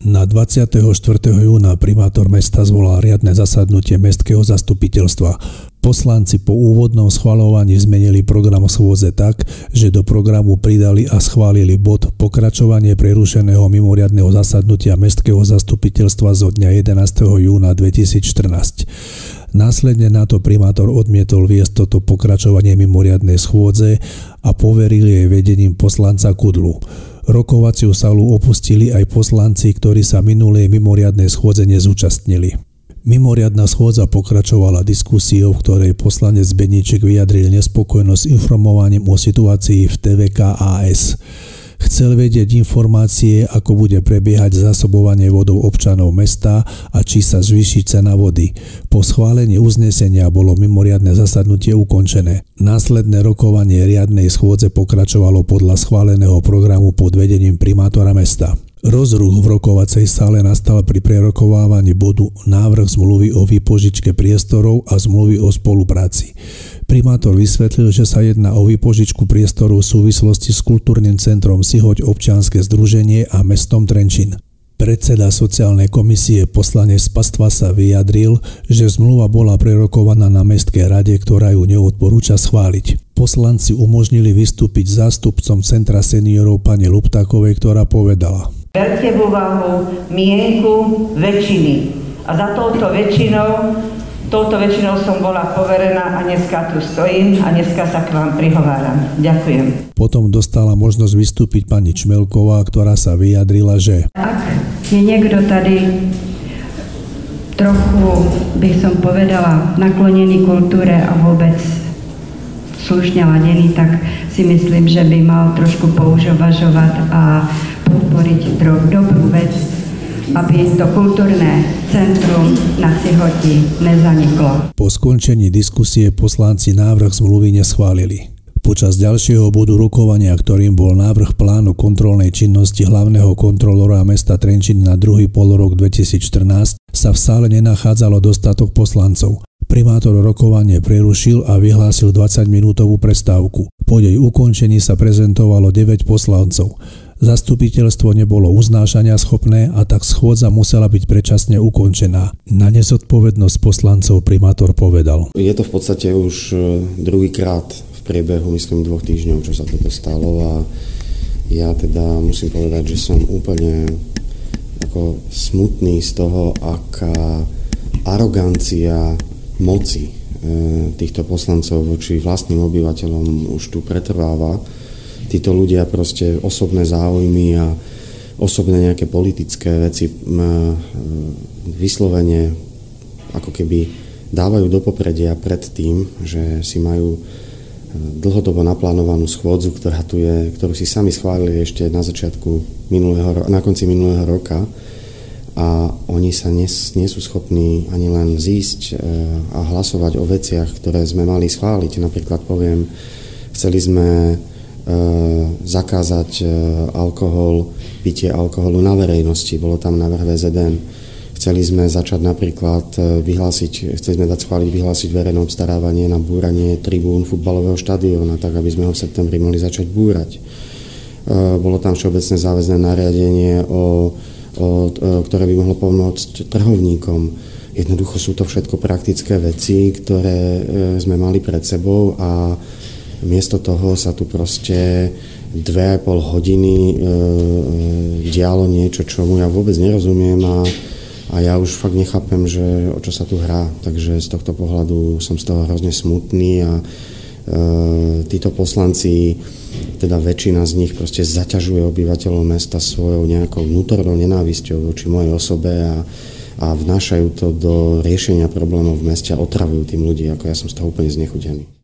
Na 24. júna primátor mesta zvolal riadne zasadnutie mestského zastupiteľstva. Poslanci po úvodnom schvaľovaní zmenili program schôdze tak, že do programu pridali a schválili bod Pokračovanie prerušeného mimoriadneho zasadnutia mestského zastupiteľstva zo dňa 11. júna 2014. Následne na to primátor odmietol viesť toto pokračovanie mimoriadnej schôdze a poveril jej vedením poslanca Kudlu. Rokovaciu salu opustili aj poslanci, ktorí sa minulej mimoriadnej schôdze nezúčastnili. Mimoriadna schôdza pokračovala diskusiou, v ktorej poslanec Beníček vyjadril nespokojnosť s informovaním o situácii v TVK-AS. Chcel vedieť informácie, ako bude prebiehať zásobovanie vodou občanov mesta a či sa zvýši cena vody. Po schválení uznesenia bolo mimoriadne zasadnutie ukončené. Následné rokovanie riadnej schôdze pokračovalo podľa schváleného programu pod vedením primátora mesta. Rozruch v rokovacej sále nastal pri prerokovávaní bodu návrh zmluvy o výpožičke priestorov a zmluvy o spolupráci. Primátor vysvetlil, že sa jedná o výpožičku priestorov v súvislosti s kultúrnym centrom Sihoď občianske združenie a mestom Trenčín. Predseda sociálnej komisie poslanec Pastva sa vyjadril, že zmluva bola prerokovaná na mestskej rade, ktorá ju neodporúča schváliť. Poslanci umožnili vystúpiť zástupcom Centra seniorov pani Luptákovej, ktorá povedala: Berte v úvahu mienku väčšiny a za touto väčšinou som bola poverená a dneska tu stojím a dneska sa k vám prihováram. Ďakujem. Potom dostala možnosť vystúpiť pani Čmelková, ktorá sa vyjadrila, že ak je niekto tady trochu, by som povedala, naklonený kultúre a vôbec slušne ladený, tak si myslím, že by mal trošku použovať a podporiť dobrú vec, aby to kultúrne centrum na Sihoti nezaniklo. Po skončení diskusie poslanci návrh zmluvy neschválili. Počas ďalšieho bodu rokovania, ktorým bol návrh plánu kontrolnej činnosti hlavného kontrolóra mesta Trenčín na druhý polorok 2014, sa v sále nenachádzalo dostatok poslancov. Primátor rokovanie prerušil a vyhlásil 20-minútovú prestávku. Po jej ukončení sa prezentovalo 9 poslancov. Zastupiteľstvo nebolo uznášania schopné a tak schôdza musela byť predčasne ukončená. Na nezodpovednosť poslancov primátor povedal: Je to v podstate už druhýkrát v priebehu, myslím, 2 týždňov, čo sa toto stalo, a ja teda musím povedať, že som úplne ako smutný z toho, aká arogancia moci týchto poslancov voči vlastným obyvateľom už tu pretrváva. Títo ľudia proste osobné záujmy a osobné nejaké politické veci vyslovene ako keby dávajú do popredia pred tým, že si majú dlhodobo naplánovanú schôdzu, ktorá tu je, ktorú si sami schválili ešte na konci minulého roka, a oni sa nie sú schopní ani len zísť a hlasovať o veciach, ktoré sme mali schváliť. Napríklad poviem, chceli sme zakázať pitie alkoholu na verejnosti, bolo tam návrh VZN. Chceli sme začať napríklad vyhlásiť verejné obstarávanie na búranie tribún futbalového štadióna, tak aby sme ho v septembri mohli začať búrať. Bolo tam všeobecné záväzné nariadenie, ktoré by mohlo pomôcť trhovníkom. Jednoducho sú to všetko praktické veci, ktoré sme mali pred sebou, a miesto toho sa tu proste 2,5 hodiny dialo niečo, čomu ja vôbec nerozumiem, a ja už fakt nechápem, že o čo sa tu hrá. Takže z tohto pohľadu som z toho hrozne smutný, a títo poslanci, teda väčšina z nich proste zaťažuje obyvateľov mesta svojou nejakou vnútornou nenávisťou voči mojej osobe a vnášajú to do riešenia problémov v meste a otravujú tým ľudí, ako ja som z toho úplne znechutený.